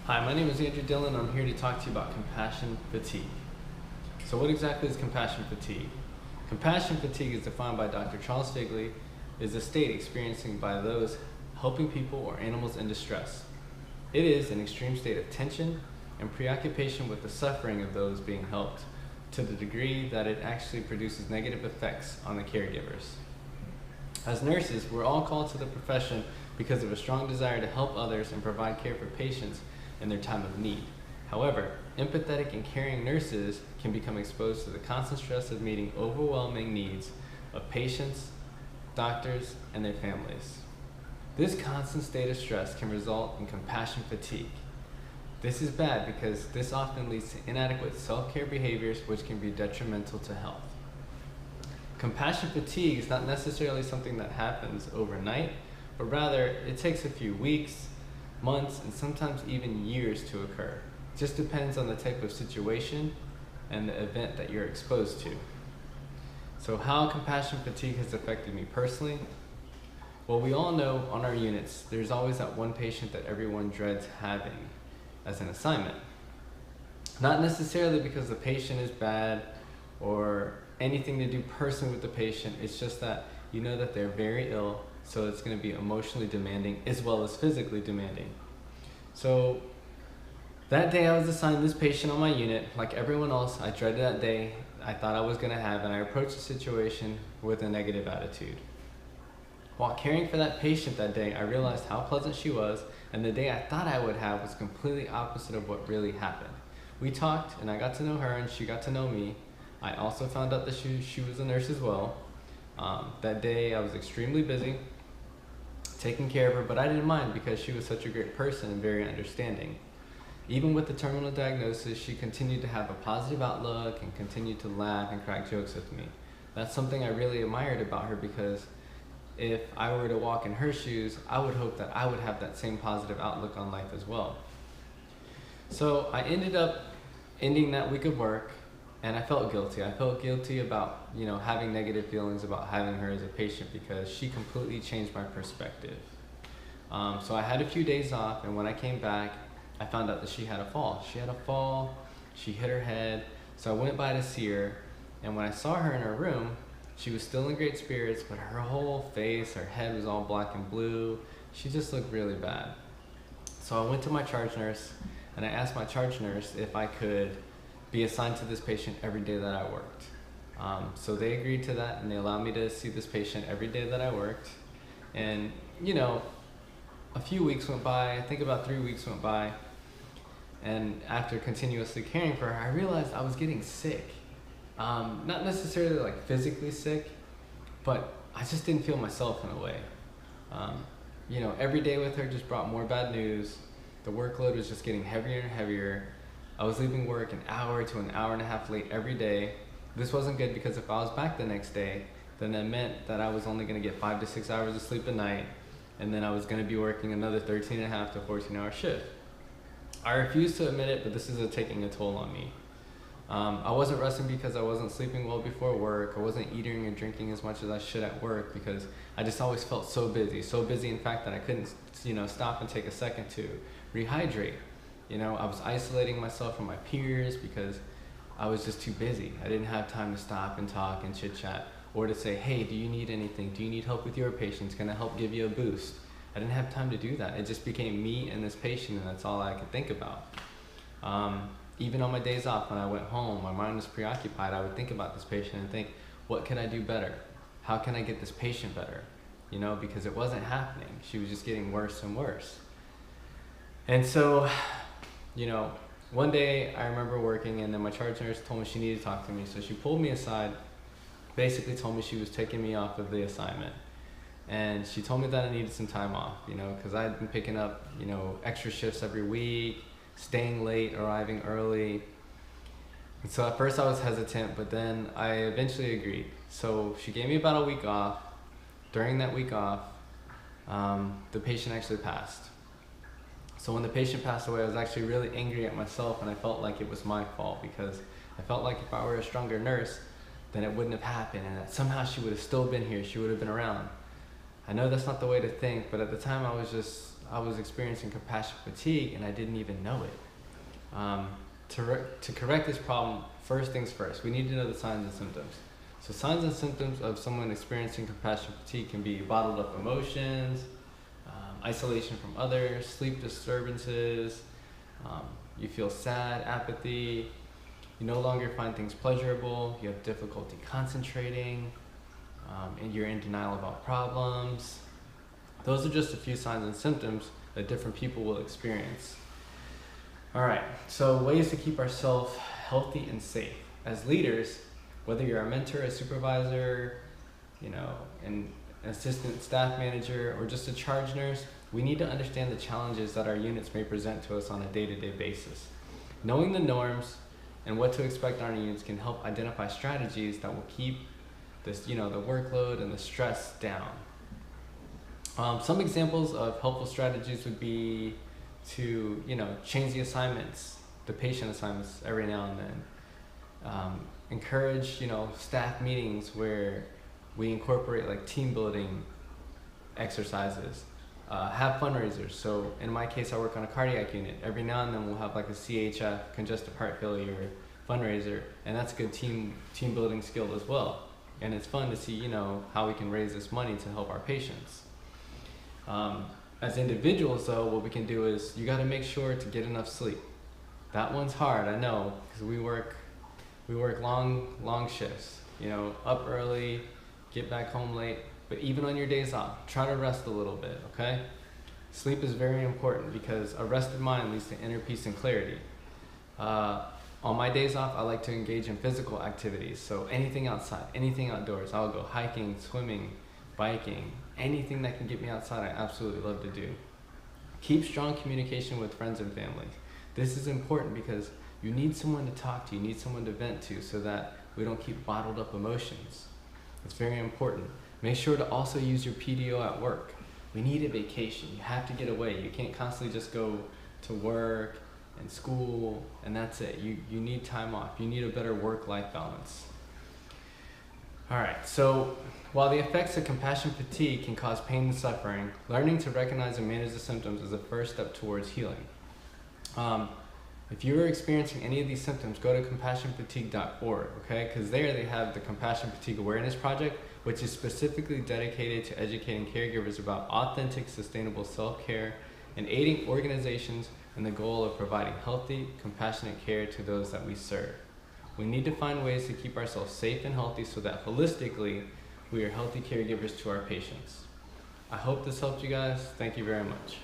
Hi, my name is Andrew Dillon. I'm here to talk to you about compassion fatigue. So what exactly is compassion fatigue? Compassion fatigue is defined by Dr. Charles Figley, is a state experienced by those helping people or animals in distress. It is an extreme state of tension and preoccupation with the suffering of those being helped to the degree that it actually produces negative effects on the caregivers. As nurses, we're all called to the profession because of a strong desire to help others and provide care for patients in their time of need. However, empathetic and caring nurses can become exposed to the constant stress of meeting overwhelming needs of patients, doctors, and their families. This constant state of stress can result in compassion fatigue. This is bad because this often leads to inadequate self-care behaviors which can be detrimental to health. Compassion fatigue is not necessarily something that happens overnight, but rather it takes a few weeks, months, and sometimes even years to occur. It just depends on the type of situation and the event that you're exposed to. So how compassion fatigue has affected me personally? Well, we all know on our units, there's always that one patient that everyone dreads having as an assignment. Not necessarily because the patient is bad or anything to do personally with the patient, it's just that you know that they're very ill, so it's going to be emotionally demanding as well as physically demanding. So that day I was assigned this patient on my unit. Like everyone else, I dreaded that day. I thought I was going to have, and I approached the situation with a negative attitude. While caring for that patient that day, I realized how pleasant she was, and the day I thought I would have was completely opposite of what really happened. We talked, and I got to know her, and she got to know me. I also found out that she was a nurse as well. That day I was extremely busy taking care of her, but I didn't mind because she was such a great person and very understanding. Even with the terminal diagnosis, she continued to have a positive outlook and continued to laugh and crack jokes with me. That's something I really admired about her, because if I were to walk in her shoes, I would hope that I would have that same positive outlook on life as well. So I ended up ending that week of work, and I felt guilty. I felt guilty about, having negative feelings about having her as a patient, because she completely changed my perspective. So I had a few days off, and when I came back, I found out that she had a fall. She hit her head, so I went by to see her, and when I saw her in her room, she was still in great spirits, but her whole face, her head was all black and blue. She just looked really bad. So I went to my charge nurse, and I asked my charge nurse if I could be assigned to this patient every day that I worked. So they agreed to that, and they allowed me to see this patient every day that I worked. And a few weeks went by, I think about 3 weeks went by, and after continuously caring for her, I realized I was getting sick. Not necessarily like physically sick, but I just didn't feel myself in a way. Every day with her just brought more bad news. The workload was just getting heavier and heavier. I was leaving work an hour to an hour and a half late every day. This wasn't good, because if I was back the next day, then that meant that I was only going to get 5 to 6 hours of sleep a night, and then I was going to be working another 13 and a half to 14-hour shift. I refuse to admit it, but this is taking a toll on me. I wasn't resting because I wasn't sleeping well before work. I wasn't eating or drinking as much as I should at work, because I just always felt so busy in fact that I couldn't stop and take a second to rehydrate. I was isolating myself from my peers because I was just too busy. I didn't have time to stop and talk and chit chat, or to say, hey, do you need anything? Do you need help with your patients? Can I help give you a boost? I didn't have time to do that. It just became me and this patient, and that's all I could think about. Even on my days off, when I went home, my mind was preoccupied. I would think about this patient and think, what can I do better? How can I get this patient better? Because it wasn't happening. She was just getting worse and worse. And so, one day I remember working, and then my charge nurse told me she needed to talk to me. So she pulled me aside, basically told me she was taking me off of the assignment. And she told me that I needed some time off, because I had been picking up, extra shifts every week, staying late, arriving early. And so at first I was hesitant, but then I eventually agreed. So she gave me about a week off. During that week off, the patient actually passed. So when the patient passed away, I was actually really angry at myself, and I felt like it was my fault, because I felt like if I were a stronger nurse, then it wouldn't have happened, and that somehow she would have still been here, she would have been around. I know that's not the way to think, but at the time I I was experiencing compassion fatigue and I didn't even know it. To correct this problem, first things first, we need to know the signs and symptoms. So signs and symptoms of someone experiencing compassion fatigue can be bottled up emotions, isolation from others, sleep disturbances, you feel sad, apathy, you no longer find things pleasurable, you have difficulty concentrating, and you're in denial about problems. Those are just a few signs and symptoms that different people will experience. All right, so ways to keep ourselves healthy and safe. As leaders, whether you're a mentor, a supervisor, an assistant staff manager, or just a charge nurse, we need to understand the challenges that our units may present to us on a day-to-day basis. Knowing the norms and what to expect on our units can help identify strategies that will keep this, the workload and the stress down. Some examples of helpful strategies would be to, change the assignments, the patient assignments every now and then. Encourage, staff meetings where we incorporate like team building exercises. Have fundraisers. So in my case, I work on a cardiac unit. Every now and then we'll have like a CHF, congestive heart failure fundraiser, and that's a good team building skill as well. And it's fun to see, how we can raise this money to help our patients. As individuals though, what we can do is you got to make sure to get enough sleep. That one's hard, I know, because we work long shifts, up early, get back home late, but even on your days off, try to rest a little bit, okay? Sleep is very important because a rested mind leads to inner peace and clarity. On my days off, I like to engage in physical activities, so anything outside, anything outdoors. I'll go hiking, swimming, biking, anything that can get me outside, I absolutely love to do. Keep strong communication with friends and family. This is important because you need someone to talk to, you need someone to vent to so that we don't keep bottled up emotions. It's very important. Make sure to also use your PDO at work. We need a vacation. You have to get away. You can't constantly just go to work and school and that's it. You need time off. You need a better work-life balance. All right, so while the effects of compassion fatigue can cause pain and suffering, learning to recognize and manage the symptoms is the first step towards healing. If you're experiencing any of these symptoms, go to compassionfatigue.org, okay? Because there they have the Compassion Fatigue Awareness Project, which is specifically dedicated to educating caregivers about authentic, sustainable self-care and aiding organizations in the goal of providing healthy, compassionate care to those that we serve. We need to find ways to keep ourselves safe and healthy so that holistically, we are healthy caregivers to our patients. I hope this helped you guys. Thank you very much.